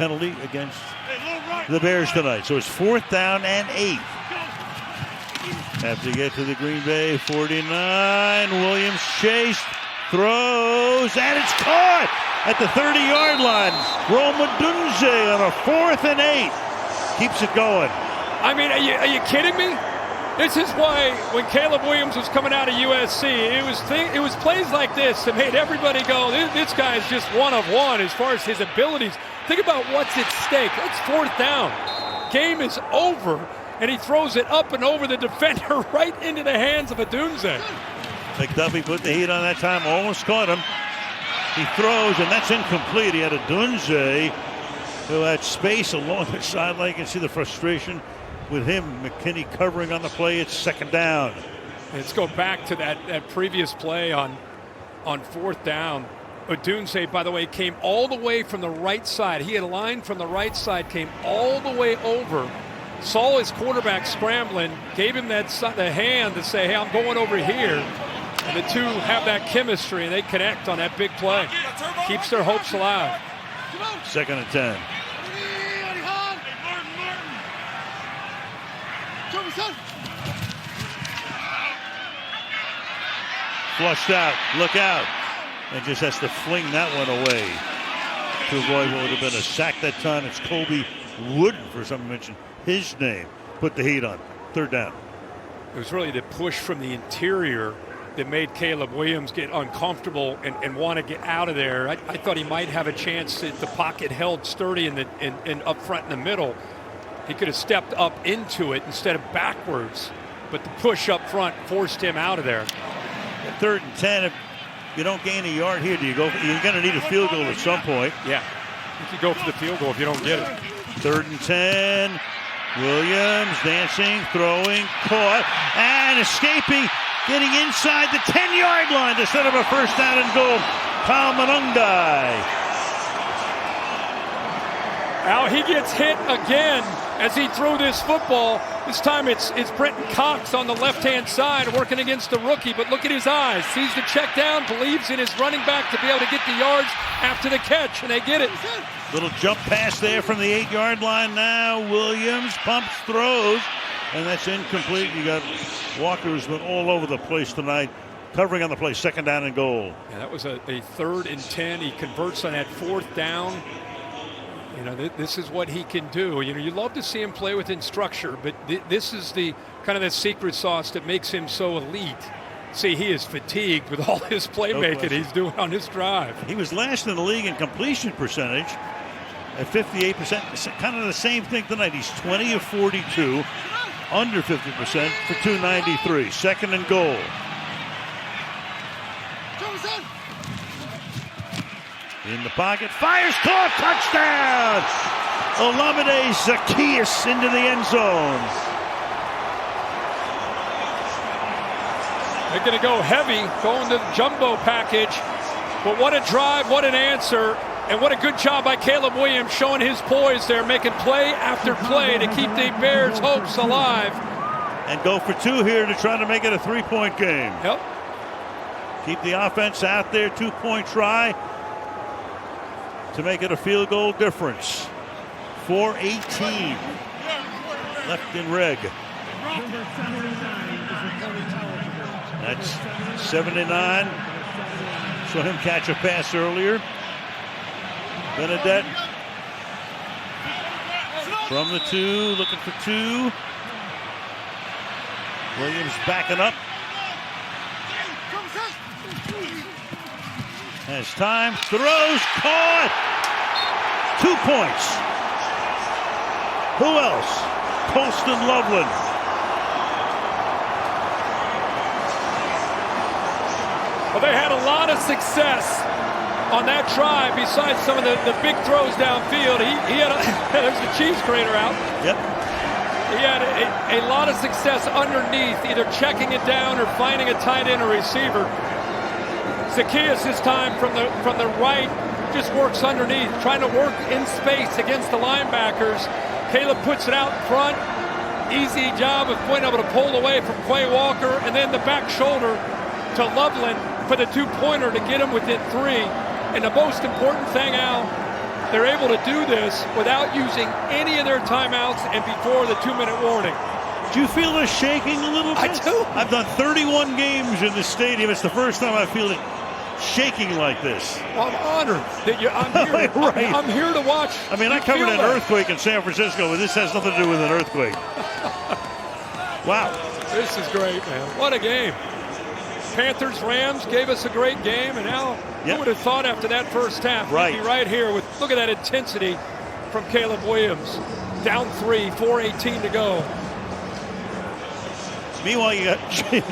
penalty against the Bears tonight. So it's 4th down and 8. Have to get to the Green Bay 49. Williams chased, throws, and it's caught at the 30-yard line. Rome Odunze on a 4th and 8. Keeps it going. I mean, are you kidding me? This is why when Caleb Williams was coming out of USC, it was plays like this that made everybody go, this guy is just one of one as far as his abilities. Think about what's at stake. That's 4th down. Game is over, and he throws it up and over the defender right into the hands of Odunze. McDuffie put the heat on that time, almost caught him. He throws, and that's incomplete. He had Odunze, who had space along the sideline. You can see the frustration with him. McKinney covering on the play. It's 2nd down. Let's go back to that previous play on 4th down. Odunze, by the way, came all the way from the right side. He had a line from the right side, came all the way over, saw his quarterback scrambling, gave him the hand to say, hey, I'm going over here. And the two have that chemistry, and they connect on that big play. Keeps their hopes alive. 2nd and 10. Flushed out, look out. And just has to fling that one away to avoid what would have been a sack that time. It's Colby Wooden, for some mention his name. Put the heat on. 3rd down. It was really the push from the interior that made Caleb Williams get uncomfortable and want to get out of there. I thought he might have a chance if the pocket held sturdy and up front in the middle. He could have stepped up into it instead of backwards, but the push up front forced him out of there. 3rd and 10. If you don't gain a yard here, do you go? You're going to need a field goal at some point. Yeah, you could go for the field goal if you don't get it. 3rd and 10. Williams dancing, throwing, caught, and escaping, getting inside the 10-yard line to set up a 1st down and goal. Kyle Monungai. Now he gets hit again as he threw this football. This time it's Brenton Cox on the left-hand side working against the rookie, but look at his eyes. Sees the check down, believes in his running back to be able to get the yards after the catch, and they get it. Little jump pass there from the 8-yard line now. Williams pumps, throws, and that's incomplete. You got Walker, who's been all over the place tonight, covering on the play. 2nd down and goal. Yeah, that was a 3rd and 10. He converts on that 4th down. You know, this is what he can do. You know, you love to see him play within structure, but this is the kind of the secret sauce that makes him so elite. See, he is fatigued with all his playmaking he's doing on this drive. He was last in the league in completion percentage at 58%. Kind of the same thing tonight. He's 20 of 42, under 50% for 293. 2nd and goal. In the pocket, fires, caught, touchdown! Olamide Zacchaeus into the end zone. They're going to go heavy, going to the jumbo package. But what a drive, what an answer, and what a good job by Caleb Williams showing his poise there, making play after play to keep the Bears' hopes alive. And go for 2 here to try to make it a 3-point game. Yep. Keep the offense out there, 2-point try to make it a field goal difference. 4:18 left in reg. That's 79. Saw him catch a pass earlier. Benedette from the 2, looking for 2. Williams backing up. Has time, throws, caught! 2 points. Who else? Colston Loveland. Well, they had a lot of success on that drive besides some of the big throws downfield. He had there's the cheese grater out. Yep. He had a lot of success underneath, either checking it down or finding a tight end or receiver. Zacchaeus this time from the right just works underneath, trying to work in space against the linebackers. Caleb puts it out front. Easy job of being able to pull away from Quay Walker, and then the back shoulder to Loveland for the 2-pointer to get him within 3. And the most important thing, Al, they're able to do this without using any of their timeouts and before the 2-minute warning. Do you feel the shaking a little bit? I do. I've done 31 games in the stadium. It's the first time I feel it shaking like this. Well, I'm honored that I'm here. Right. I'm here to watch. I mean, I covered an earthquake in San Francisco, but this has nothing to do with an earthquake. Wow. This is great, man. What a game. Panthers-Rams gave us a great game, and now who would have thought after that first half we'd be right here with, look at that intensity from Caleb Williams. Down 3, 4:18 to go. Meanwhile, you got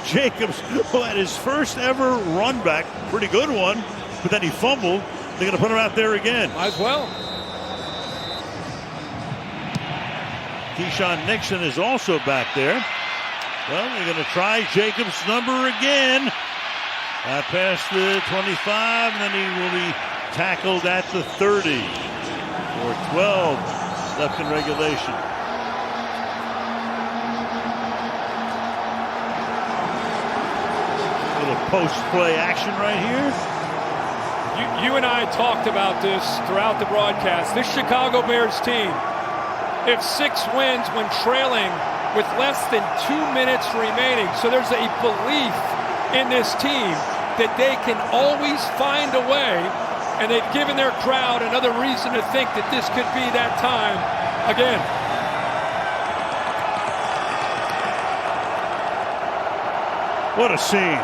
Jacobs, who had his first ever run back, pretty good one, but then he fumbled. They're going to put him out there again. Might as well. Keyshawn Nixon is also back there. Well, they're going to try Jacobs' number again. Past the 25, and then he will be tackled at the 30. For 12 left in regulation. Little post-play action right here. You and I talked about this throughout the broadcast. This Chicago Bears team, if 6 wins when trailing with less than 2 minutes remaining. So there's a belief in this team that they can always find a way, and they've given their crowd another reason to think that this could be that time again. What a scene.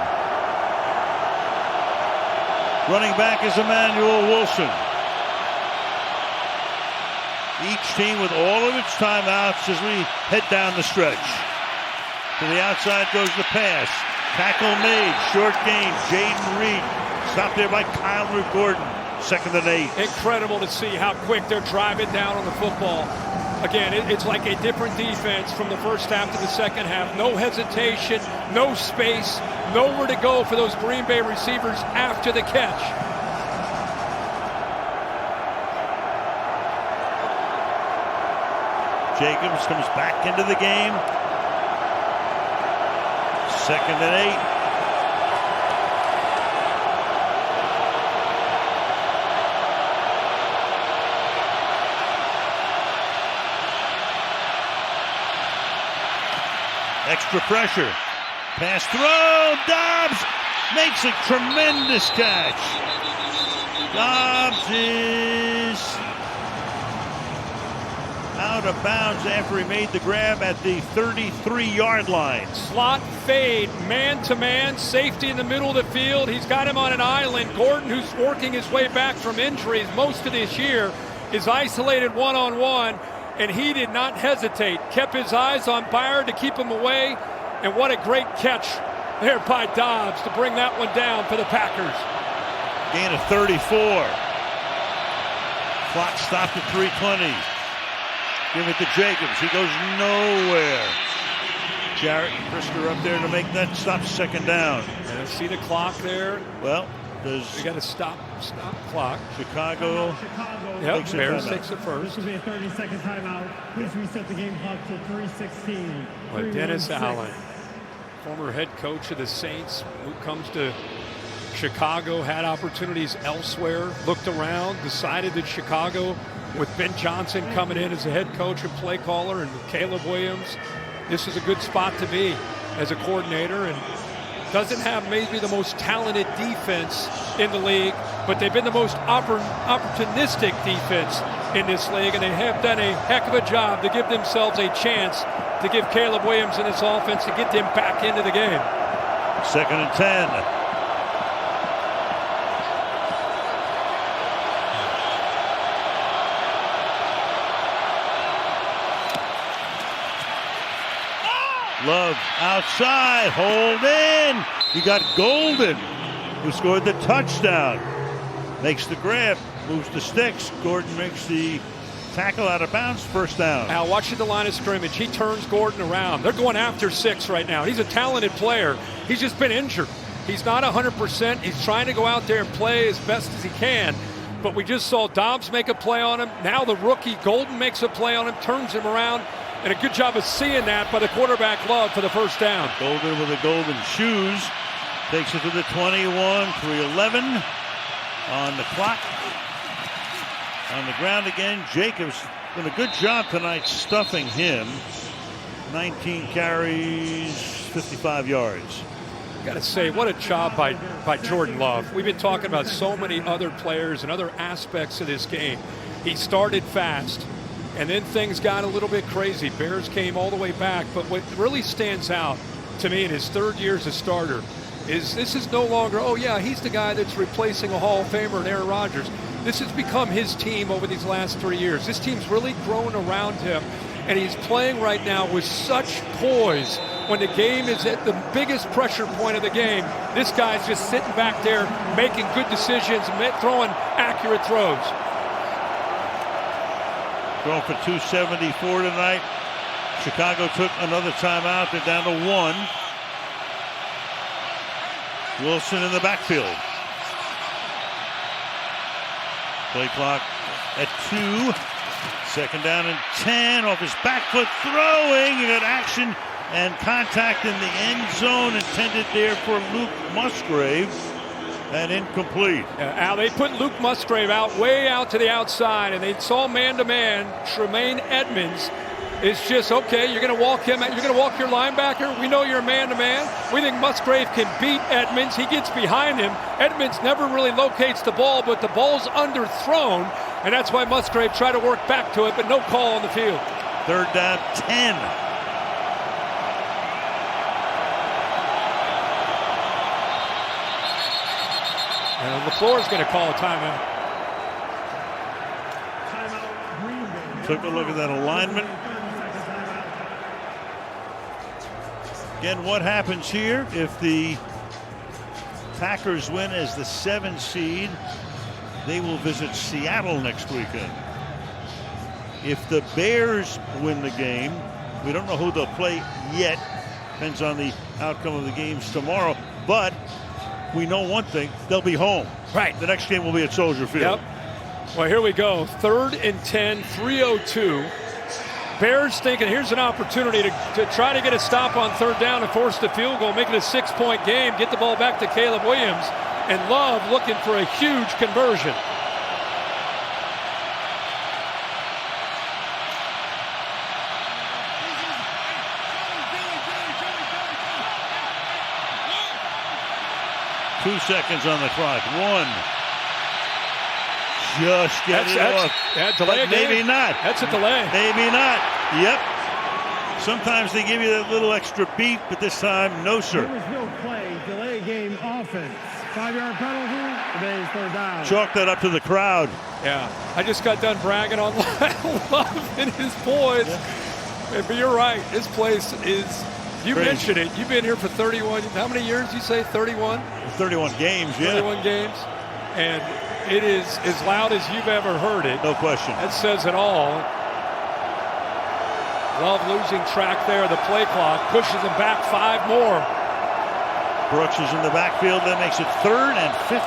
Running back is Emmanuel Wilson. Each team with all of its timeouts as we head down the stretch. To the outside goes the pass. Tackle made. Short gain. Jaden Reed. Stopped there by Kyler Gordon. 2nd and 8. Incredible to see how quick they're driving down on the football. Again, it's like a different defense from the first half to the second half. No hesitation, no space, nowhere to go for those Green Bay receivers after the catch. Jacobs comes back into the game. 2nd and 8. Extra pressure. Pass throw. Doubs makes a tremendous catch. Doubs is out of bounds after he made the grab at the 33-yard line. Slot fade, man-to-man, safety in the middle of the field. He's got him on an island. Gordon, who's working his way back from injuries most of this year, is isolated one-on-one, and he did not hesitate. Kept his eyes on Byard to keep him away, and what a great catch there by Doubs to bring that one down for the Packers. Gain of 34. Clock stopped at 3:20. Give it to Jacobs. He goes nowhere. Jarrett and Brisker up there to make that stop. 2nd down. And see the clock there? Well, there's... We got to stop clock. Chicago. Yep, Bears takes it first. This will be a 30-second timeout. Please reset the game clock to 3:16. But Dennis Allen, former head coach of the Saints, who comes to Chicago, had opportunities elsewhere, looked around, decided that Chicago, with Ben Johnson coming in as a head coach and play caller, and Caleb Williams, this is a good spot to be as a coordinator. And doesn't have maybe the most talented defense in the league, but they've been the most opportunistic defense in this league, and they have done a heck of a job to give themselves a chance to give Caleb Williams and his offense to get them back into the game. 2nd and 10. Love outside, hold in. You got Golden, who scored the touchdown. Makes the grab, moves the sticks. Gordon makes the tackle out of bounds, 1st down. Now watching the line of scrimmage, he turns Gordon around. They're going after 6 right now. He's a talented player. He's just been injured. He's not 100%. He's trying to go out there and play as best as he can. But we just saw Doubs make a play on him. Now the rookie Golden makes a play on him, turns him around. And a good job of seeing that by the quarterback, Love, for the 1st down. Golden with the golden shoes. Takes it to the 21, 3:11 on the clock. On the ground again, Jacobs doing a good job tonight stuffing him. 19 carries, 55 yards. Got to say, what a job by Jordan Love. We've been talking about so many other players and other aspects of this game. He started fast, and then things got a little bit crazy. Bears came all the way back, but what really stands out to me in his third year as a starter is this is no longer, oh yeah, he's the guy that's replacing a Hall of Famer and Aaron Rodgers. This has become his team over these last 3 years. This team's really grown around him, and he's playing right now with such poise. When the game is at the biggest pressure point of the game, this guy's just sitting back there making good decisions, throwing accurate throws. Going for 274 tonight. Chicago took another timeout. They're down to 1. Wilson in the backfield. Play clock at 2. Second down and 10. Off his back foot throwing. You got action and contact in the end zone intended there for Luke Musgrave, and incomplete. Al, they put Luke Musgrave out, way out to the outside, and they saw man-to-man. Tremaine Edmonds is just, okay, you're going to walk him, you're going to walk your linebacker. We know you're man-to-man. We think Musgrave can beat Edmonds. He gets behind him. Edmonds never really locates the ball, but the ball's underthrown, and that's why Musgrave tried to work back to it, but no call on the field. Third down, 10. LaFleur's going to call a timeout. Took a look at that alignment. Again, what happens here if the Packers win as the 7 seed? They will visit Seattle next weekend. If the Bears win the game, we don't know who they'll play yet. Depends on the outcome of the games tomorrow. But we know one thing, they'll be home. Right. The next game will be at Soldier Field. Yep. Well, here we go. 3rd and 10, 3:02. Bears thinking here's an opportunity to try to get a stop on 3rd down and force the field goal, make it a 6-point game, get the ball back to Caleb Williams, and Love looking for a huge conversion. Two seconds on the clock. 1. Just get it off. Delay maybe not. That's a delay. Maybe not. Yep. Sometimes they give you that little extra beat, but this time, no, sir. There was no play. Delay game offense. 5-yard penalty. Today's 3rd down. Chalk that up to the crowd. Yeah. I just got done bragging on Love and his boys. Yeah. But you're right. This place is... You crazy. Mentioned it. You've been here for 31. How many years you say? 31? 31 games, yeah. 31 games. And it is as loud as you've ever heard it. No question. That says it all. Love losing track there. The play clock pushes him back 5 more. Brooks is in the backfield. That makes it 3rd and 15.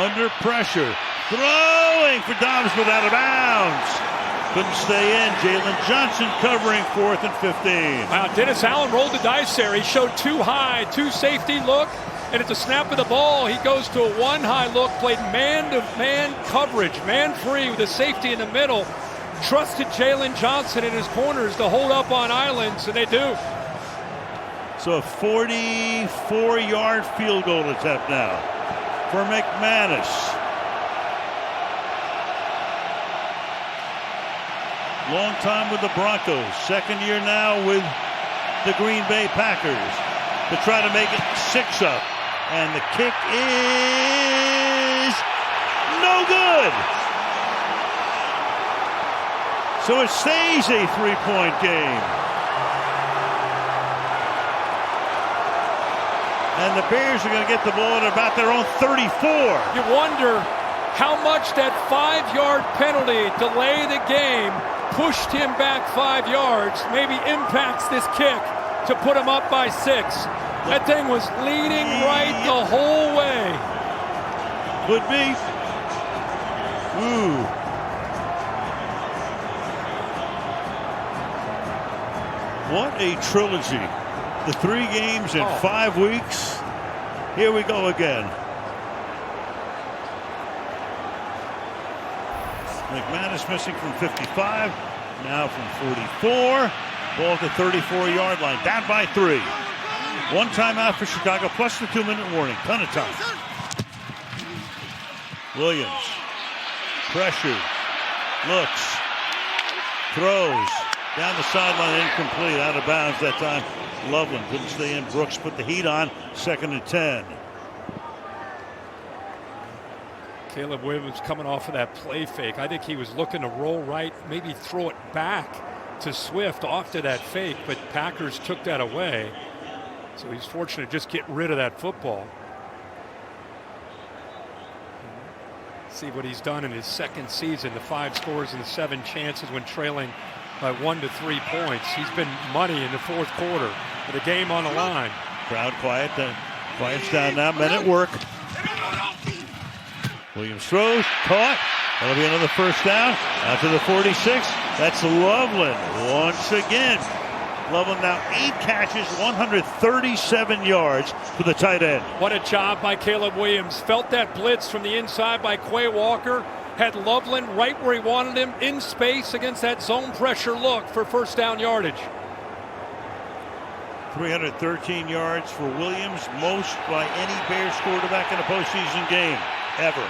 Under pressure. Throwing for Doubs, but out of bounds. Couldn't stay in. Jalen Johnson covering 4th and 15. Wow, Dennis Allen rolled the dice there. He showed 2 high, 2 safety look, and at the snap of the ball, he goes to a 1 high look, played man-to-man coverage, man-free with a safety in the middle. Trusted Jalen Johnson in his corners to hold up on islands, and they do. So a 44-yard field goal attempt now for McManus. Long time with the Broncos. 2nd year now with the Green Bay Packers. To try to make it 6 up. And the kick is no good. So it stays a 3-point game. And the Bears are going to get the ball at about their own 34. You wonder how much that 5-yard penalty delay the game pushed him back 5 yards, maybe impacts this kick to put him up by 6. That thing was leading right the whole way. Could be. Ooh. What a trilogy. The 3 games in 5 weeks. Here we go again. McManus missing from 55, now from 44. Ball at the 34-yard line, down by 3. One timeout for Chicago, plus the 2-minute warning. Ton of time. Williams, pressure, looks, throws, down the sideline, incomplete, out of bounds that time. Loveland couldn't stay in. Brooks put the heat on, 2nd and 10. Caleb Williams coming off of that play fake. I think he was looking to roll right, maybe throw it back to Swift off to that fake, but Packers took that away. So he's fortunate to just get rid of that football. See what he's done in his 2nd season, the 5 scores and the 7 chances when trailing by 1 to 3 points. He's been money in the 4th quarter with the game on the line. Crowd quiet, quiets down now, men at work. Williams throws, caught. That'll be another first down. Out to the 46. That's Loveland once again. Loveland now 8 catches, 137 yards for the tight end. What a job by Caleb Williams. Felt that blitz from the inside by Quay Walker. Had Loveland right where he wanted him, in space against that zone pressure look for first down yardage. 313 yards for Williams, most by any Bears quarterback in a postseason game ever.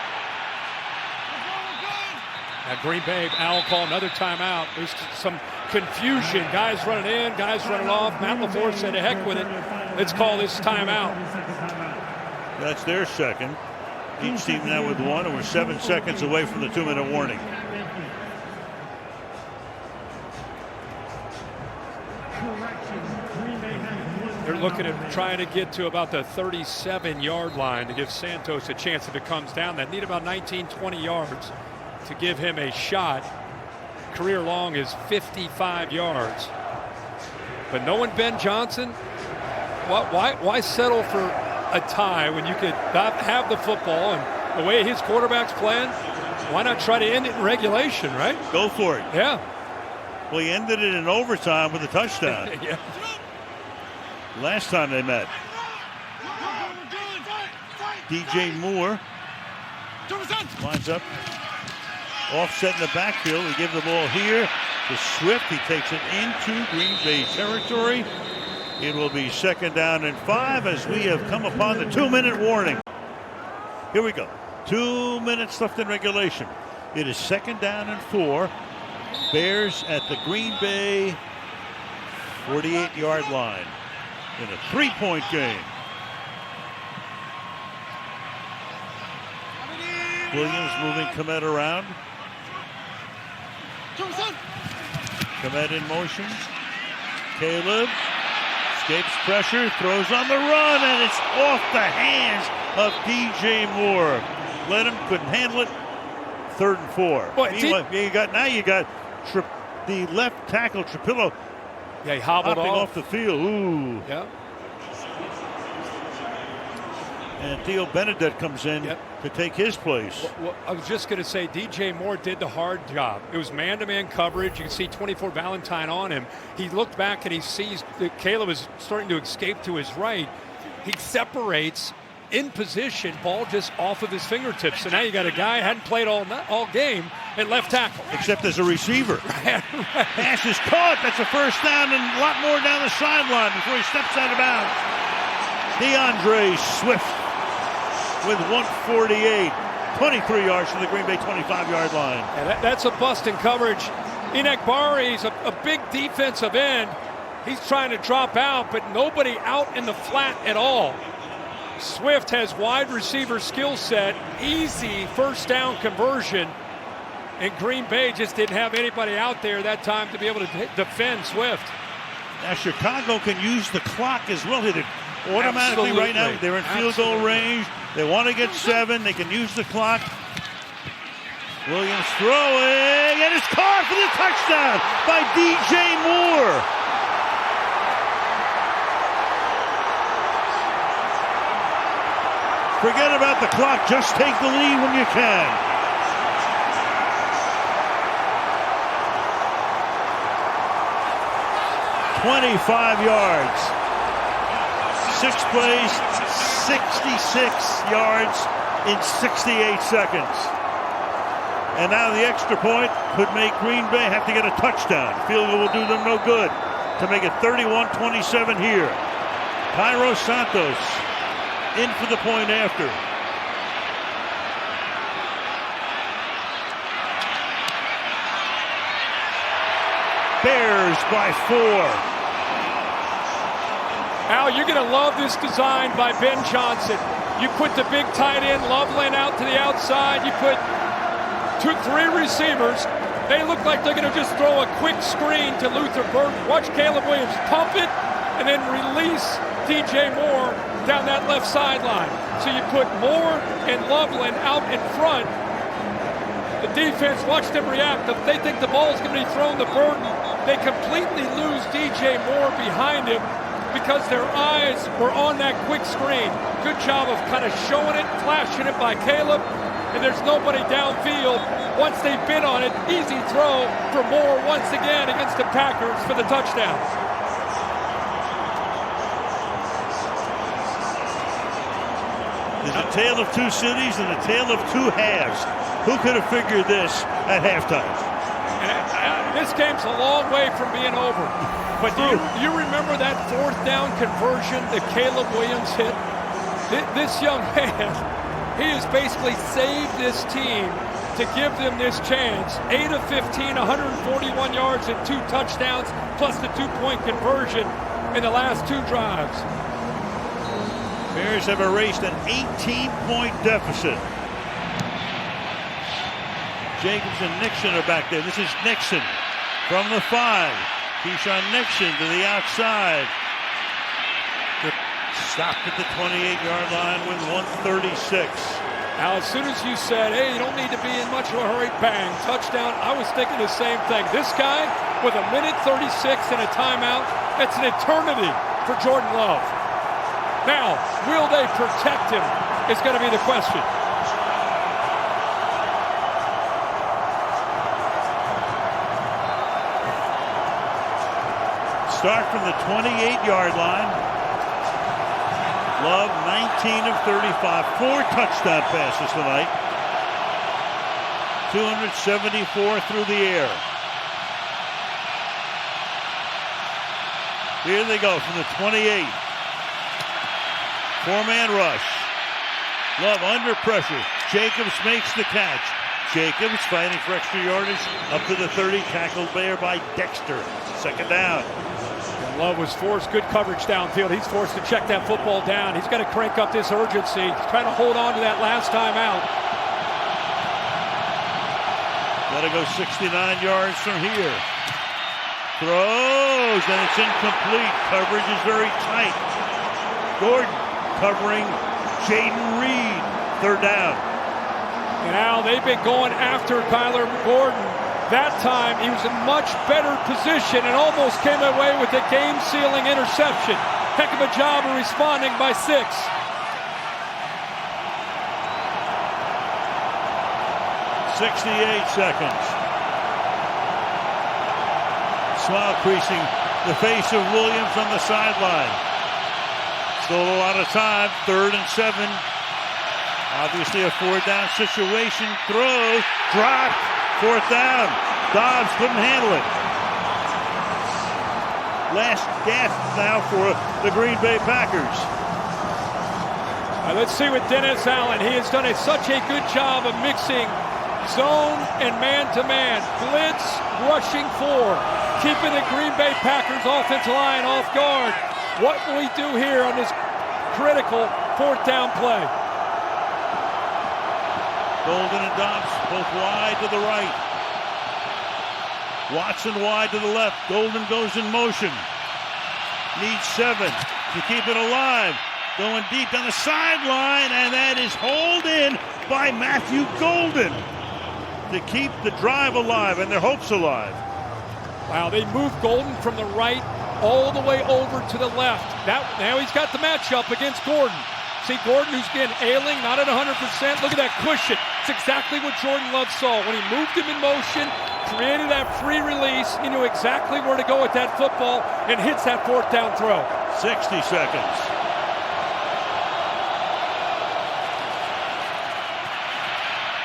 At Green Bay, Al call another timeout. There's some confusion. Guys running in, guys running off. Matt LaFleur said, to heck with it. Let's call this timeout. That's their second. Each team now with 1, and we're 7 seconds away from the 2-minute warning. They're looking at trying to get to about the 37-yard line to give Santos a chance if it comes down. They need about 19, 20 yards to give him a shot. Career long is 55 yards. But knowing Ben Johnson, why settle for a tie when you could not have the football, and the way his quarterback's playing, why not try to end it in regulation, right? Go for it. Yeah. Well, he ended it in overtime with a touchdown. Yeah. Last time they met. DJ Moore lines up. Offset in the backfield. We give the ball here to Swift. He takes it into Green Bay territory. It will be 2nd down and 5 as we have come upon the 2-minute warning. Here we go. 2 minutes left in regulation. It is 2nd down and 4. Bears at the Green Bay 48-yard line in a 3-point game. Williams moving Komet around. Komet in motion. Caleb escapes pressure, throws on the run, and it's off the hands of DJ Moore. Led him, couldn't handle it. 3rd and 4. Boy, You got the left tackle Trapillo. Yeah, he hobbled off the field. Ooh. Yeah. And Theo Benedette comes in to take his place. Well, I was just going to say, DJ Moore did the hard job. It was man-to-man coverage. You can see 24 Valentine on him. He looked back and he sees that Caleb is starting to escape to his right. He separates in position, ball just off of his fingertips. So now you got a guy hadn't played all game at left tackle. Except as a receiver. Pass is caught. That's a first down and a lot more down the sideline before he steps out of bounds. DeAndre Swift with 148. 23 yards from the Green Bay 25-yard line. Yeah, that's a bust in coverage. Enoch Bari's a big defensive end. He's trying to drop out, but nobody out in the flat at all. Swift has wide receiver skill set, easy first down conversion, and Green Bay just didn't have anybody out there that time to be able to defend Swift. Now Chicago can use the clock as well. They're automatically right now, they're in field goal range. They want to get 7. They can use the clock. Williams throwing, and it's caught for the touchdown by DJ Moore. Forget about the clock. Just take the lead when you can. $25 yards. 6 plays, 66 yards in 68 seconds. And now the extra point could make Green Bay have to get a touchdown. Field goal will do them no good to make it 31-27 here. Cairo Santos in for the point after. Bears by 4. Al, you're going to love this design by Ben Johnson. You put the big tight end Loveland out to the outside. You put 2-3 receivers. They look like they're going to just throw a quick screen to Luther Burton. Watch Caleb Williams pump it and then release DJ Moore down that left sideline. So you put Moore and Loveland out in front. The defense, watch them react. If they think the ball is going to be thrown to Burton, they completely lose DJ Moore behind him because their eyes were on that quick screen. Good job of kind of showing it, flashing it by Caleb, and there's nobody downfield. Once they've been on it, easy throw for Moore once again against the Packers for the touchdown. There's a tale of two cities and a tale of two halves. Who could have figured this at halftime? This game's a long way from being over. But do you remember that fourth down conversion that Caleb Williams hit? This young man, he has basically saved this team to give them this chance. 8 of 15, 141 yards and 2 touchdowns, plus the 2-point conversion in the last 2 drives. Bears have erased an 18-point deficit. Jacobs and Nixon are back there. This is Nixon from the 5. Keyshawn Nixon to the outside. Stopped at the 28-yard line with 1:36. Now, as soon as you said, hey, you don't need to be in much of a hurry, bang, touchdown, I was thinking the same thing. This guy with a minute 36 and a timeout, that's an eternity for Jordan Love. Now, will they protect him is going to be the question. Start from the 28-yard line. Love 19 of 35, 4 touchdown passes tonight. 274 through the air. Here they go from the 28. 4-man rush. Love under pressure. Jacobs makes the catch. Jacobs fighting for extra yardage up to the 30, tackled there by Dexter. Second down. Love was forced, good coverage downfield. He's forced to check that football down. He's got to crank up this urgency. He's trying to hold on to that last time out. Got to go 69 yards from here. Throws, and it's incomplete. Coverage is very tight. Gordon covering Jaden Reed. Third down. And now they've been going after Kyler Gordon. That time, he was in much better position and almost came away with a game-sealing interception. Heck of a job of responding by 6. 68 seconds. Smile creasing the face of Williams on the sideline. Still a lot of time. 3rd and 7. Obviously a 4th-down situation. Throw, drop. 4th down. Doubs couldn't handle it. Last gasp now for the Green Bay Packers. Let's see what Dennis Allen. He has done such a good job of mixing zone and man-to-man. Blitz, rushing 4. Keeping the Green Bay Packers offensive line off guard. What will he do here on this critical 4th down play? Golden and Doubs both wide to the right. Watson wide to the left. Golden goes in motion. Needs 7 to keep it alive. Going deep down the sideline, and that is hauled in by Matthew Golden to keep the drive alive and their hopes alive. Wow, they moved Golden from the right all the way over to the left. Now he's got the matchup against Gordon. See Gordon, who's been ailing, not at 100%. Look at that cushion. It's exactly what Jordan Love saw. When he moved him in motion, created that free release, he knew exactly where to go with that football and hits that 4th down throw. 60 seconds.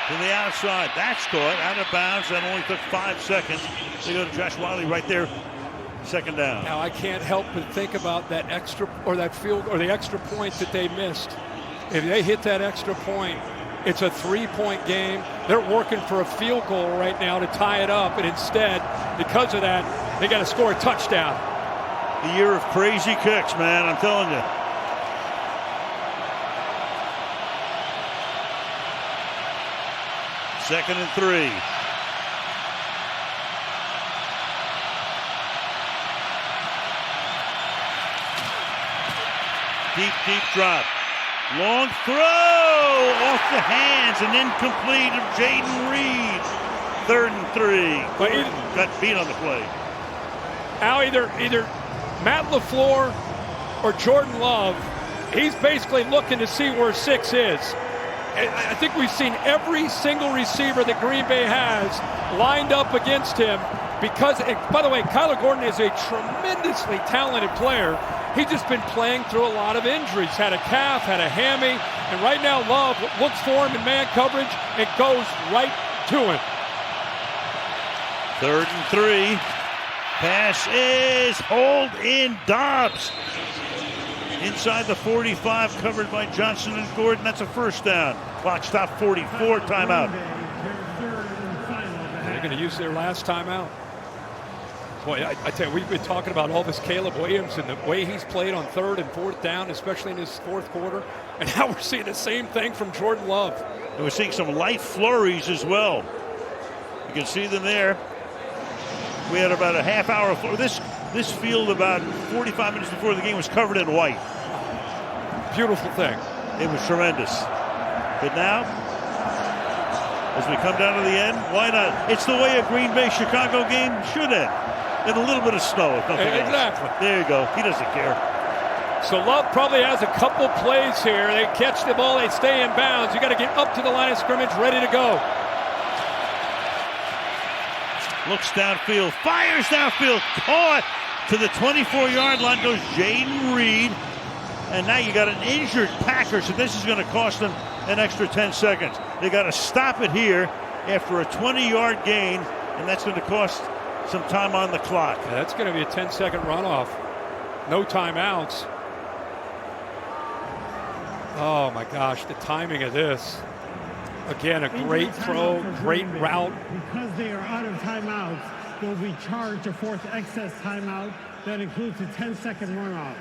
to the outside. That's caught out of bounds. That only took 5 seconds. They go to Josh Wiley right there. Second down. Now I can't help but think about that extra or that field or the extra point that they missed. If they hit that extra point, it's a 3-point game. They're working for a field goal right now to tie it up, and instead, because of that, they got to score a touchdown. The year of crazy kicks, man, I'm telling you. Second and 3. Deep drop. Long throw off the hands and incomplete of Jaden Reed. 3rd and 3. But got beat on the play. Al, either Matt LaFleur or Jordan Love, he's basically looking to see where 6 is. I think we've seen every single receiver that Green Bay has lined up against him because, and by the way, Kyler Gordon is a tremendously talented player. He's just been playing through a lot of injuries. Had a calf, had a hammy, and right now Love looks for him in man coverage and goes right to him. 3rd and 3. Pass is hold in Doubs. Inside the 45, covered by Johnson and Gordon. That's a first down. Clock stop 44, timeout. They're going to use their last timeout. Boy, I tell you, we've been talking about all this Caleb Williams and the way he's played on 3rd and 4th down, especially in his 4th quarter. And now we're seeing the same thing from Jordan Love. And we're seeing some light flurries as well. You can see them there. We had about a half hour. This field about 45 minutes before the game was covered in white. Beautiful thing. It was tremendous. But now, as we come down to the end, why not? It's the way a Green Bay-Chicago game should end. And a little bit of snow, if nothing else. Exactly. There you go. He doesn't care. So Love probably has a couple plays here. They catch the ball, they stay in bounds. You got to get up to the line of scrimmage, ready to go. Looks downfield, fires downfield, caught to the 24-yard line goes Jaden Reed. And now you got an injured Packer, so this is going to cost them an extra 10 seconds. They got to stop it here after a 20-yard gain, and that's going to cost some time on the clock. Yeah, that's going to be a 10-second runoff. No timeouts. Oh, my gosh, the timing of this. Again, a great throw, great route. Because they are out of timeouts, they'll be charged a 4th excess timeout. That includes a 10-second runoff.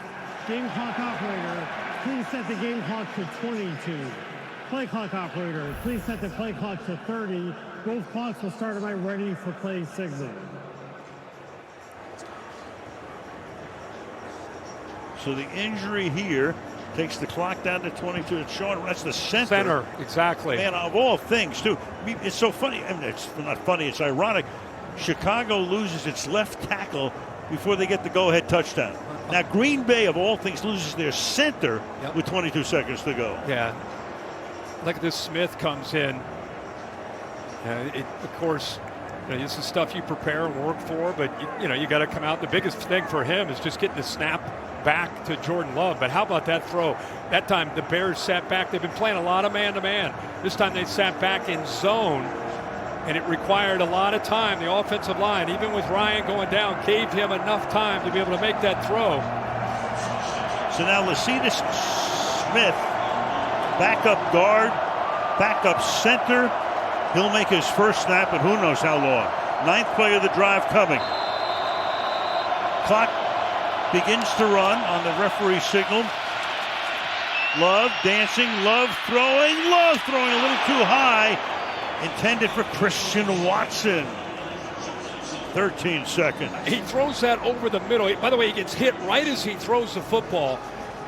Game clock operator, please set the game clock to 22. Play clock operator, please set the play clock to 30. Both clocks will start at my ready for play signal. So the injury here takes the clock down to 22. It's showing that's the center. Center, exactly. Man, of all things, too. It's so funny. I mean, it's not funny. It's ironic. Chicago loses its left tackle before they get the go-ahead touchdown. Now, Green Bay, of all things, loses their center with 22 seconds to go. Yeah. Look at this. Smith comes in. Of course, this is stuff you prepare and work for, but you got to come out. The biggest thing for him is just getting the snap back to Jordan Love. But how about that throw? That time the Bears sat back. They've been playing a lot of man-to-man. This time they sat back in zone, and it required a lot of time. The offensive line, even with Ryan going down, gave him enough time to be able to make that throw. So now Lecitus Smith, backup guard, backup center. He'll make his first snap, and who knows how long. 9th play of the drive coming. Clock begins to run on the referee signal. Love dancing, Love throwing a little too high. Intended for Christian Watson. 13 seconds. He throws that over the middle. By the way, he gets hit right as he throws the football,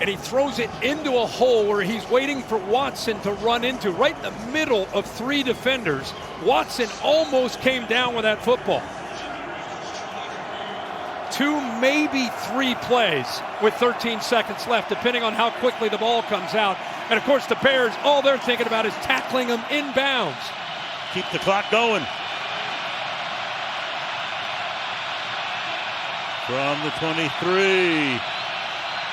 and he throws it into a hole where he's waiting for Watson to run into, right in the middle of 3 defenders. Watson almost came down with that football. 2, maybe 3 plays with 13 seconds left, depending on how quickly the ball comes out. And, of course, the Bears, all they're thinking about is tackling him inbounds. Keep the clock going. From the 23,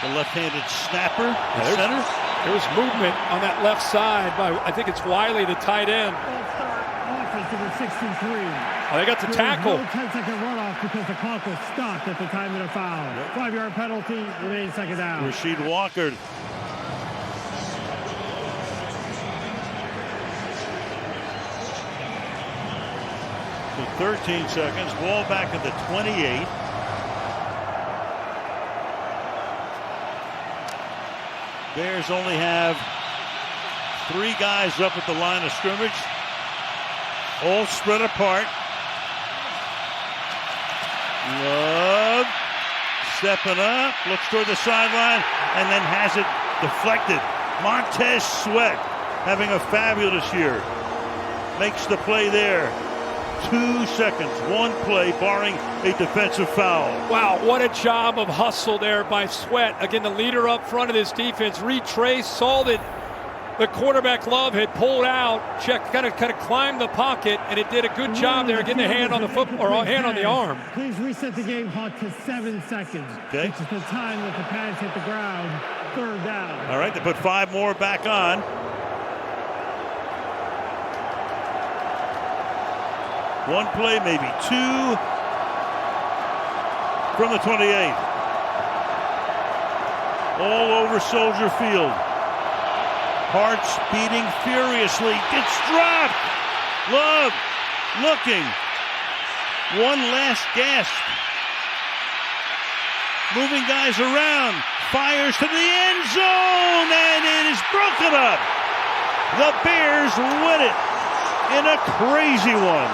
the left-handed snapper, the center. There was movement on that left side by, I think it's Wiley, the tight end. Offense number 63. Oh, they got the tackle. No 10-second runoff because the clock was stopped at the time of the foul. 5-yard penalty, remains second down. Rasheed Walker. So 13 seconds. Ball back at the 28. Bears only have 3 guys up at the line of scrimmage. All spread apart. Love stepping up, looks toward the sideline, and then has it deflected. Montez Sweat having a fabulous year. Makes the play there. 2 seconds, 1 play, barring a defensive foul. Wow, what a job of hustle there by Sweat. Again, the leader up front of this defense retraced, saw that the quarterback Love had pulled out, checked, kind of climbed the pocket, and it did a good job there getting a hand on the foot or a hand on the arm. Please reset the game clock to 7 seconds, okay, which is the time that the pads hit the ground. 3rd down. All right, they put 5 more back on. One play, maybe 2 from the 28. All over Soldier Field. Hearts beating furiously. Gets dropped. Love looking. One last gasp. Moving guys around. Fires to the end zone, and it is broken up. The Bears win it in a crazy one.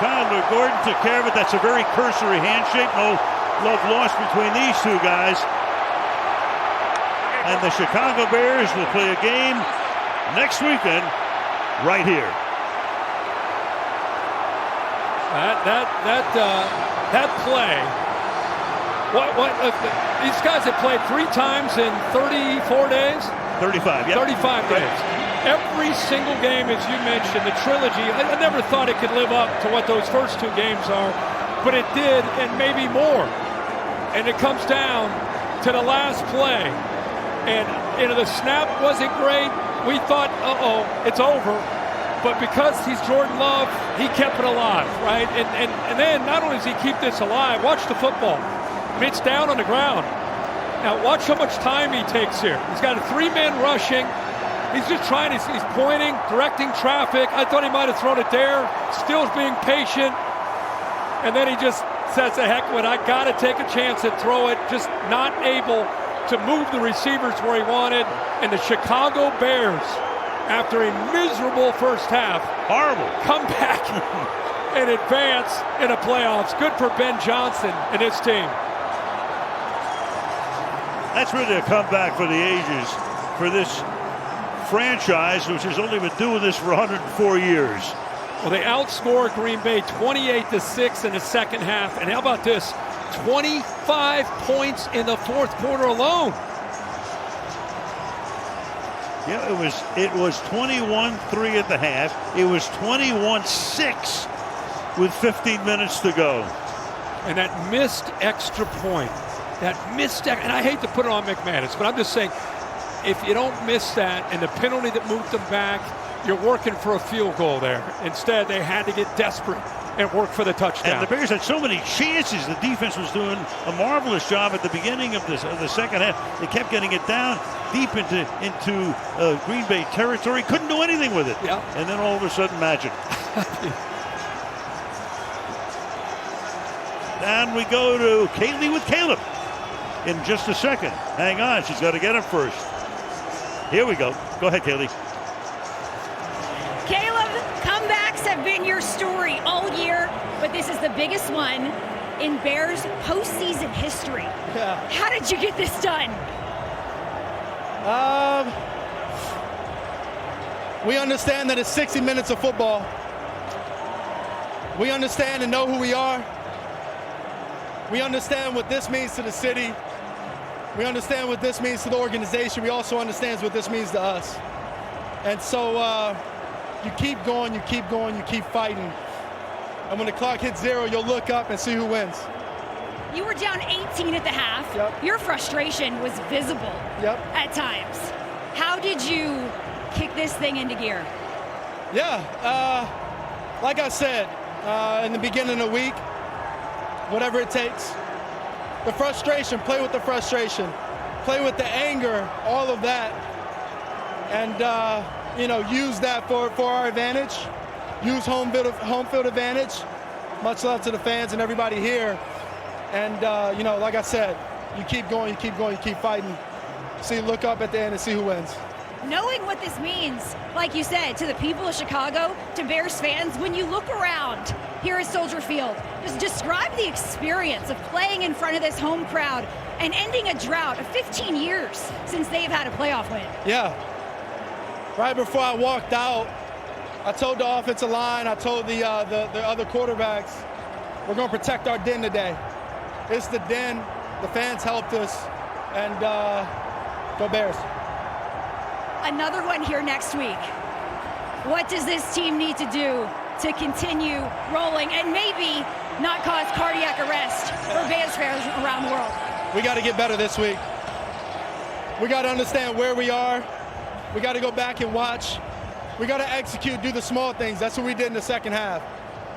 Kyler Gordon took care of it. That's a very cursory handshake. No love lost between these 2 guys. And the Chicago Bears will play a game next weekend right here. That play. These guys have played 3 times in 34 days? 35, yeah. 35 days. Every single game, as you mentioned, the trilogy, I never thought it could live up to what those first 2 games are, but it did, and maybe more. And it comes down to the last play. And the snap wasn't great. We thought, it's over. But because he's Jordan Love, he kept it alive, right? And then not only does he keep this alive, watch the football. I mean, it's down on the ground. Now watch how much time he takes here. He's got a 3-man rushing. He's just trying, he's pointing, directing traffic. I thought he might have thrown it there. Still being patient. And then he just says, the heck with it, I got to take a chance and throw it. Just not able to move the receivers where he wanted. And the Chicago Bears, after a miserable first half, horrible, come back and advance in the playoffs. Good for Ben Johnson and his team. That's really a comeback for the ages for this franchise, which has only been doing this for 104 years. Well, they outscored Green Bay 28-6 in the second half. And how about this? 25 points in the 4th quarter alone. Yeah, it was 21-3 at the half. It was 21-6 with 15 minutes to go. And that missed extra point. And I hate to put it on McManus, but I'm just saying, if you don't miss that and the penalty that moved them back, you're working for a field goal there. Instead, they had to get desperate and work for the touchdown. And the Bears had so many chances. The defense was doing a marvelous job at the beginning of the second half. They kept getting it down deep into Green Bay territory. Couldn't do anything with it. Yeah. And then all of a sudden, magic. Down we go to Kaylee with Caleb in just a second. Hang on, she's got to get him first. Here we go. Go ahead, Kaylee. Caleb, comebacks have been your story all year, but this is the biggest one in Bears postseason history. Yeah. How did you get this done? We understand that it's 60 minutes of football. We understand and know who we are. We understand what this means to the city. We understand what this means to the organization. We also understand what this means to us. And so you keep going, you keep going, you keep fighting. And when the clock hits 0, you'll look up and see who wins. You were down 18 at the half. Yep. Your frustration was visible at times. How did you kick this thing into gear? Yeah, like I said in the beginning of the week, whatever it takes. The frustration, play with the frustration. Play with the anger, all of that. And, use that for our advantage. Use home field advantage. Much love to the fans and everybody here. And, like I said, you keep going, you keep going, you keep fighting. Look up at the end and see who wins. Knowing what this means, like you said, to the people of Chicago, to Bears fans, when you look around here at Soldier Field, just describe the experience of playing in front of this home crowd and ending a drought of 15 years since they've had a playoff win. Yeah. Right before I walked out, I told the offensive line, I told the other quarterbacks, we're going to protect our den today. It's the den. The fans helped us. And go Bears. Another one here next week. What does this team need to do to continue rolling and maybe not cause cardiac arrest for Bears fans around the world? We got to get better this week. We got to understand where we are. We got to go back and watch. We got to execute, do the small things. That's what we did in the second half.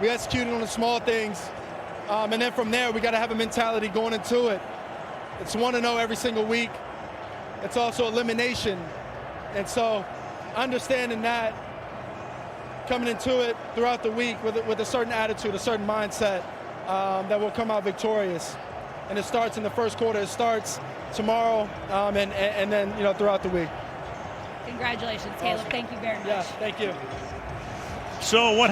We executed on the small things. And then from there, we got to have a mentality going into it. It's 1-0 every single week. It's also elimination. And so understanding that, coming into it throughout the week with a certain attitude, a certain mindset, that will come out victorious. And it starts in the first quarter. It starts tomorrow and then throughout the week. Congratulations, Caleb. Thank you very much. Yeah, thank you. So what